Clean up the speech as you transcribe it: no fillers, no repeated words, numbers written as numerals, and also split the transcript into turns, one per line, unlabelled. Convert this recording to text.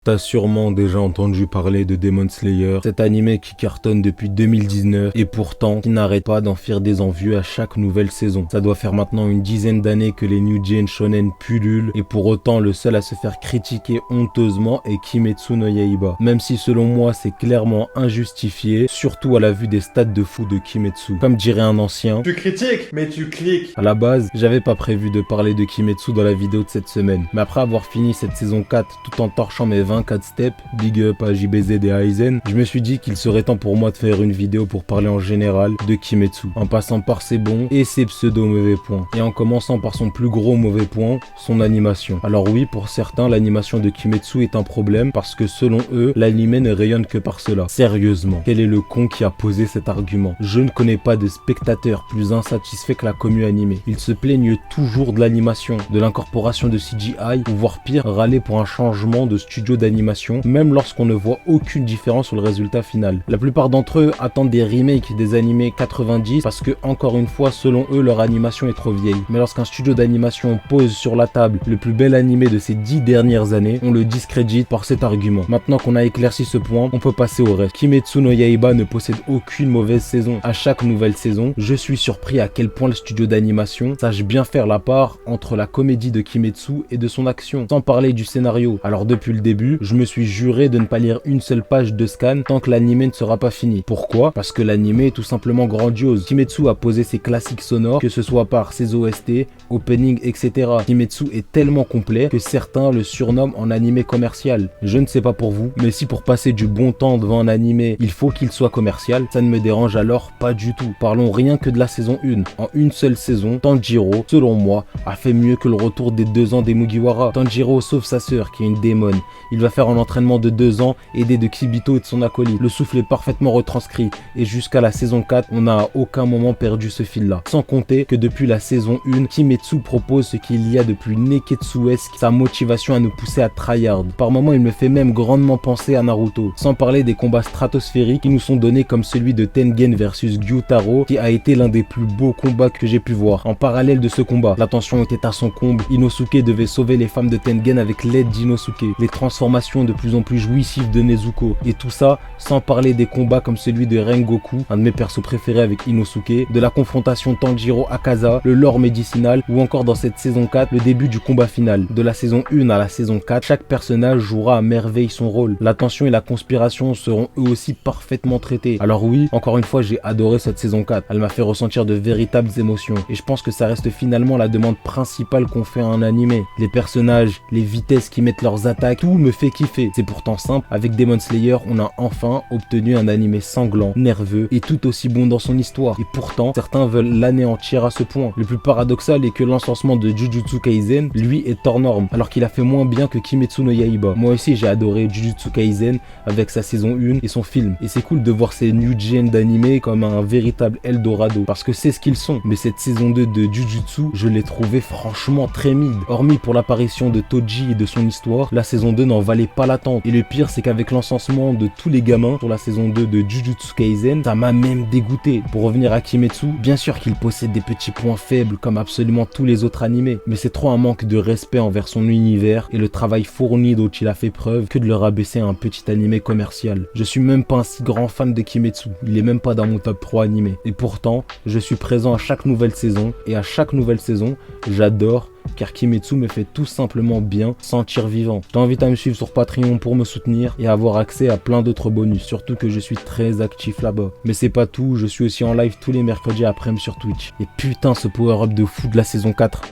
T'as sûrement déjà entendu parler de Demon Slayer, cet animé qui cartonne depuis 2019 et pourtant qui n'arrête pas d'en faire des envieux à chaque nouvelle saison. Ça doit faire maintenant une dizaine d'années que les New Gen Shonen pullulent et pour autant le seul à se faire critiquer honteusement est Kimetsu no Yaiba. Même si selon moi c'est clairement injustifié, surtout à la vue des stats de fou de Kimetsu. Comme dirait un ancien,
tu critiques, mais tu cliques.
À la base, j'avais pas prévu de parler de Kimetsu dans la vidéo de cette semaine, mais après avoir fini cette saison 4 tout en torchant mes 24 steps, big up à JBZ et Aizen, je me suis dit qu'il serait temps pour moi de faire une vidéo pour parler en général de Kimetsu, en passant par ses bons et ses pseudo mauvais points, et en commençant par son plus gros mauvais point, son animation. Alors oui, pour certains, l'animation de Kimetsu est un problème parce que selon eux, l'anime ne rayonne que par cela. Sérieusement, quel est le con qui a posé cet argument? Je ne connais pas de spectateur plus insatisfait que la commu animée. Ils se plaignent toujours de l'animation, de l'incorporation de CGI, ou voire pire, râler pour un changement de studio d'animation, même lorsqu'on ne voit aucune différence sur le résultat final. La plupart d'entre eux attendent des remakes des animés 90 parce que, encore une fois, selon eux, leur animation est trop vieille. Mais lorsqu'un studio d'animation pose sur la table le plus bel animé de ces 10 dernières années, on le discrédite par cet argument. Maintenant qu'on a éclairci ce point, on peut passer au reste. Kimetsu no Yaiba ne possède aucune mauvaise saison. À chaque nouvelle saison, je suis surpris à quel point le studio d'animation sache bien faire la part entre la comédie de Kimetsu et de son action, sans parler du scénario. Alors depuis le début, je me suis juré de ne pas lire une seule page de scan tant que l'anime ne sera pas fini. Pourquoi? Parce que l'anime est tout simplement grandiose. Kimetsu a posé ses classiques sonores, que ce soit par ses OST, opening, etc. Kimetsu est tellement complet que certains le surnomment en animé commercial. Je ne sais pas pour vous, mais si pour passer du bon temps devant un animé, il faut qu'il soit commercial, ça ne me dérange alors pas du tout. Parlons rien que de la saison 1. En une seule saison, Tanjiro, selon moi, a fait mieux que le retour des 2 ans des Mugiwara. Tanjiro sauve sa sœur, qui est une démon. Il va faire un entraînement de 2 ans, aidé de Kibito et de son acolyte. Le souffle est parfaitement retranscrit, et jusqu'à la saison 4, on n'a à aucun moment perdu ce fil-là. Sans compter que depuis la saison 1, Kimetsu propose ce qu'il y a de plus neketsuesque, sa motivation à nous pousser à tryhard. Par moments, il me fait même grandement penser à Naruto. Sans parler des combats stratosphériques qui nous sont donnés comme celui de Tengen versus Gyutaro, qui a été l'un des plus beaux combats que j'ai pu voir. En parallèle de ce combat, la tension était à son comble. Inosuke devait sauver les femmes de Tengen avec l'aide d'Inosuke. Les transformations de plus en plus jouissives de Nezuko. Et tout ça, sans parler des combats comme celui de Rengoku, un de mes persos préférés avec Inosuke, de la confrontation Tanjiro-Akaza, le lore médicinal, ou encore dans cette saison 4, le début du combat final. De la saison 1 à la saison 4, chaque personnage jouera à merveille son rôle. La tension et la conspiration seront eux aussi parfaitement traités. Alors oui, encore une fois, j'ai adoré cette saison 4. Elle m'a fait ressentir de véritables émotions. Et je pense que ça reste finalement la demande principale qu'on fait à un animé. Les personnages, les vitesses qui mettent leurs attaques, tout me fait kiffer. C'est pourtant simple, avec Demon Slayer, on a enfin obtenu un animé sanglant, nerveux et tout aussi bon dans son histoire. Et pourtant, certains veulent l'anéantir à ce point. Le plus paradoxal est que l'encensement de Jujutsu Kaisen, lui, est hors norme, alors qu'il a fait moins bien que Kimetsu no Yaiba. Moi aussi, j'ai adoré Jujutsu Kaisen avec sa saison 1 et son film. Et c'est cool de voir ces new gen d'animé comme un véritable Eldorado, parce que c'est ce qu'ils sont. Mais cette saison 2 de Jujutsu, je l'ai trouvé franchement très mid. Hormis pour l'apparition de Toji et de son histoire, la saison 2 n'en valait pas l'attente. Et le pire, c'est qu'avec l'encensement de tous les gamins sur la saison 2 de Jujutsu Kaisen, ça m'a même dégoûté. Pour revenir à Kimetsu, bien sûr qu'il possède des petits points faibles comme absolument tous les autres animés, mais c'est trop un manque de respect envers son univers et le travail fourni dont il a fait preuve que de le rabaisser à un petit animé commercial. Je suis même pas un si grand fan de Kimetsu, il est même pas dans mon top 3 animé. Et pourtant, je suis présent à chaque nouvelle saison, et à chaque nouvelle saison, j'adore, car Kimetsu me fait tout simplement bien sentir vivant. Je t'invite à me suivre sur Patreon pour me soutenir et avoir accès à plein d'autres bonus, surtout que je suis très actif là-bas. Mais c'est pas tout, je suis aussi en live tous les mercredis après-midi sur Twitch. Et putain, ce power-up de fou de la saison 4.